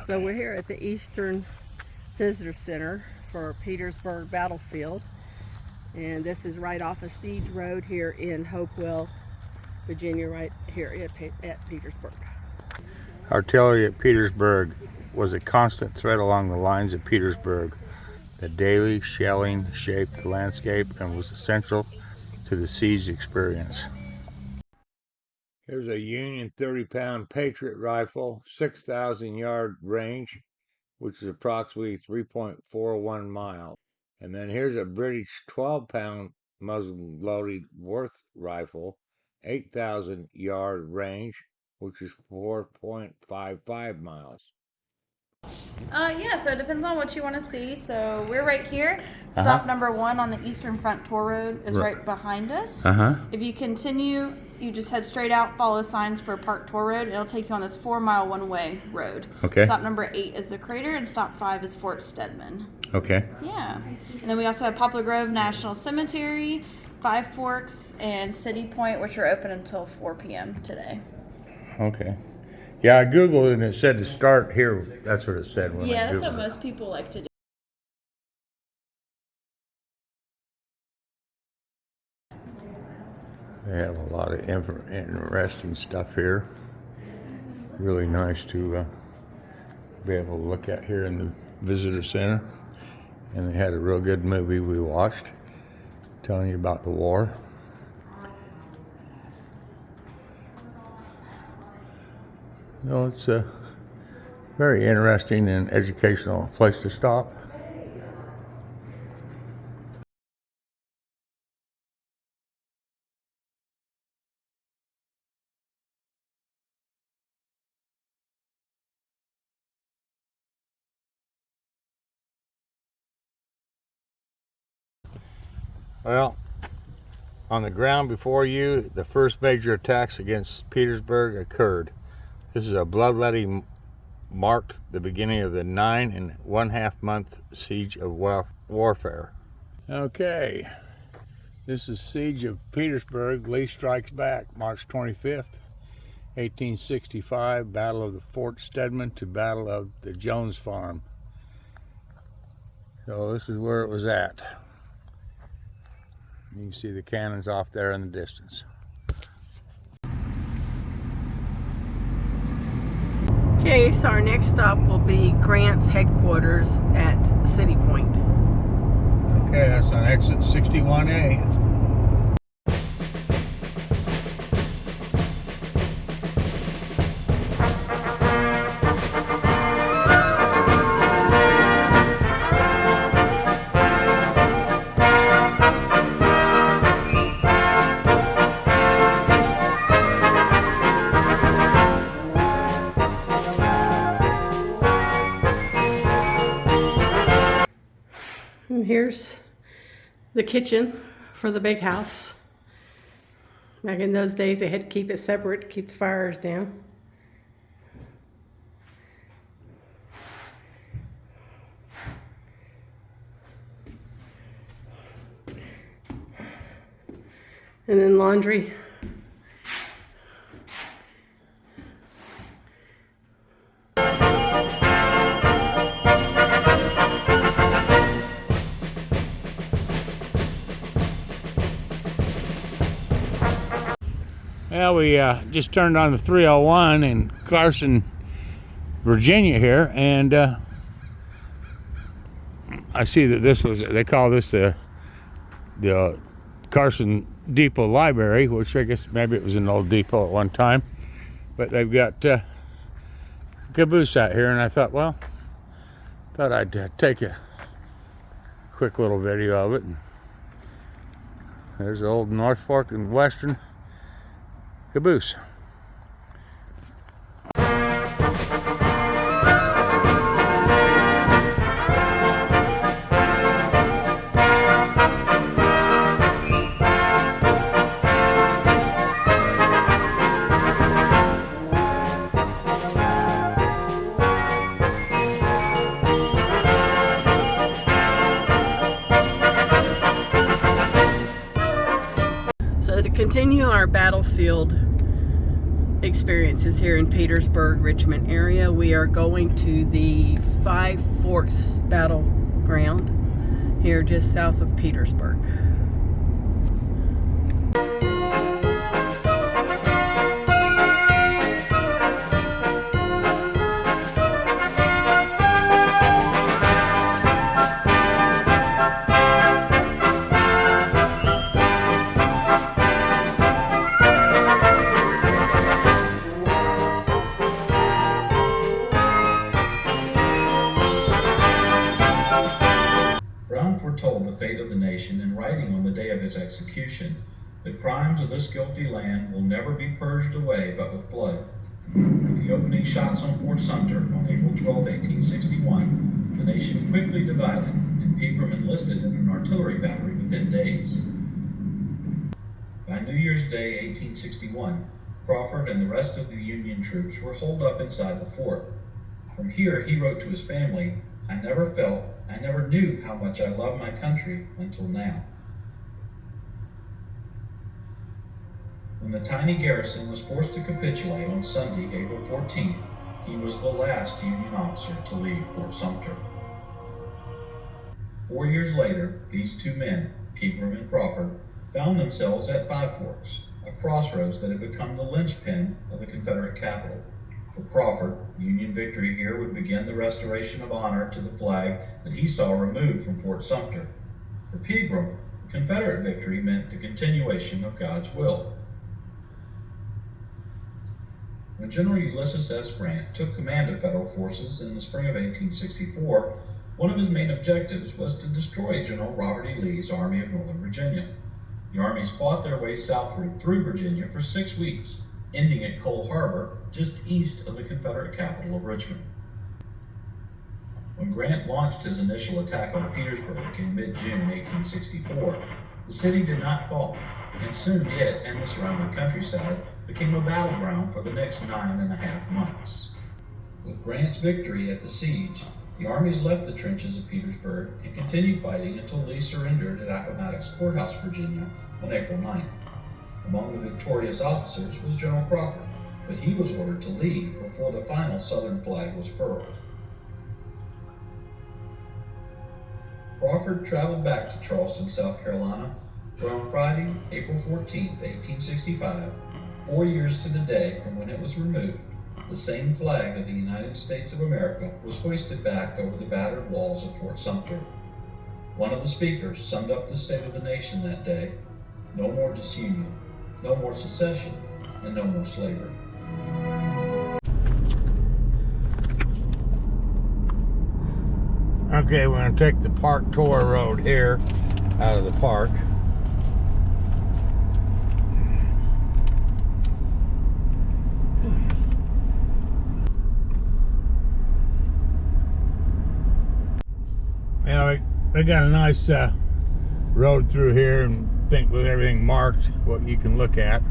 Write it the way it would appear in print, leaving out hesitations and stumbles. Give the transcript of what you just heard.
So we're here at the Eastern Visitor Center for Petersburg Battlefield, and this is right off of Siege Road here in Hopewell, Virginia, right here at Petersburg. Artillery at Petersburg was a constant threat along the lines of Petersburg. The daily shelling shaped the landscape and was essential to the siege experience. Here's a Union 30-pound Patriot rifle, 6,000-yard range, which is approximately 3.41 miles. And then here's a British 12-pound muzzle-loaded Worth rifle, 8,000-yard range, which is 4.55 miles. Yeah, so it depends on what you want to see. So we're right here. Stop number 1 on the Eastern Front Tour Road is right behind us. If you continue, you just head straight out, follow signs for Park Tour Road. It'll take you on this 4-mile one-way road. Okay. Stop number 8 is the Crater, and stop 5 is Fort Stedman. Okay. Yeah. And then we also have Poplar Grove National Cemetery, Five Forks, and City Point, which are open until 4 p.m. today. Okay. Yeah, I Googled it and it said to start here. That's what it said when I Googled Yeah, that's what it. most people like to do. They have a lot of interesting stuff here. Really nice to be able to look at here in the visitor center. And they had a real good movie we watched telling you about the war. No, it's a very interesting and educational place to stop. Well, on the ground before you, the first major attacks against Petersburg occurred. This is a bloodletting marked the beginning of the 9.5 month siege of warfare. Okay, this is Siege of Petersburg. Lee strikes back March 25th, 1865, Battle of the Fort Stedman to Battle of the Jones Farm. So this is where it was at. You can see the cannons off there in the distance. Okay, so our next stop will be Grant's headquarters at City Point. Okay, that's on exit 61A. And here's the kitchen for the big house. Back in those days, they had to keep it separate to keep the fires down. And then laundry. Well, we just turned on the 301 in Carson, Virginia here, and I see that this was, they call this the Carson Depot Library, which I guess maybe it was an old depot at one time, but they've got caboose out here, and I thought, well, I'd take a quick little video of it. And there's the old North Fork and Western caboose. So to continue our battlefield experiences here in Petersburg, Richmond area. We are going to the Five Forks battleground here just south of Petersburg. Foretold the fate of the nation in writing on the day of its execution. The crimes of this guilty land will never be purged away but with blood. With the opening shots on Fort Sumter on April 12, 1861, the nation quickly divided, and Pegram enlisted in an artillery battery within days. By New Year's Day, 1861, Crawford and the rest of the Union troops were holed up inside the fort. From here, he wrote to his family, I never knew how much I love my country until now. When the tiny garrison was forced to capitulate on Sunday, April 14th, he was the last Union officer to leave Fort Sumter. 4 years later, these two men, Pegram and Crawford, found themselves at Five Forks, a crossroads that had become the linchpin of the Confederate capital. For Crawford, Union victory here would begin the restoration of honor to the flag that he saw removed from Fort Sumter. For Pegram, Confederate victory meant the continuation of God's will. When General Ulysses S. Grant took command of federal forces in the spring of 1864, one of his main objectives was to destroy General Robert E. Lee's Army of Northern Virginia. The armies fought their way southward through Virginia for 6 weeks, ending at Cole Harbor, just east of the Confederate capital of Richmond. When Grant launched his initial attack on Petersburg in mid-June 1864, the city did not fall, and soon it and the surrounding countryside became a battleground for the next 9.5 months. With Grant's victory at the siege, the armies left the trenches of Petersburg and continued fighting until Lee surrendered at Appomattox Courthouse, Virginia on April 9th. Among the victorious officers was General Crawford, but he was ordered to leave before the final Southern flag was furled. Crawford traveled back to Charleston, South Carolina, where on Friday, April 14, 1865, 4 years to the day from when it was removed, the same flag of the United States of America was hoisted back over the battered walls of Fort Sumter. One of the speakers summed up the state of the nation that day: no more disunion, no more secession, and no more slavery. Okay, we're going to take the Park Tour Road here out of the park. You know, they got a nice road through here, and think with everything marked what you can look at.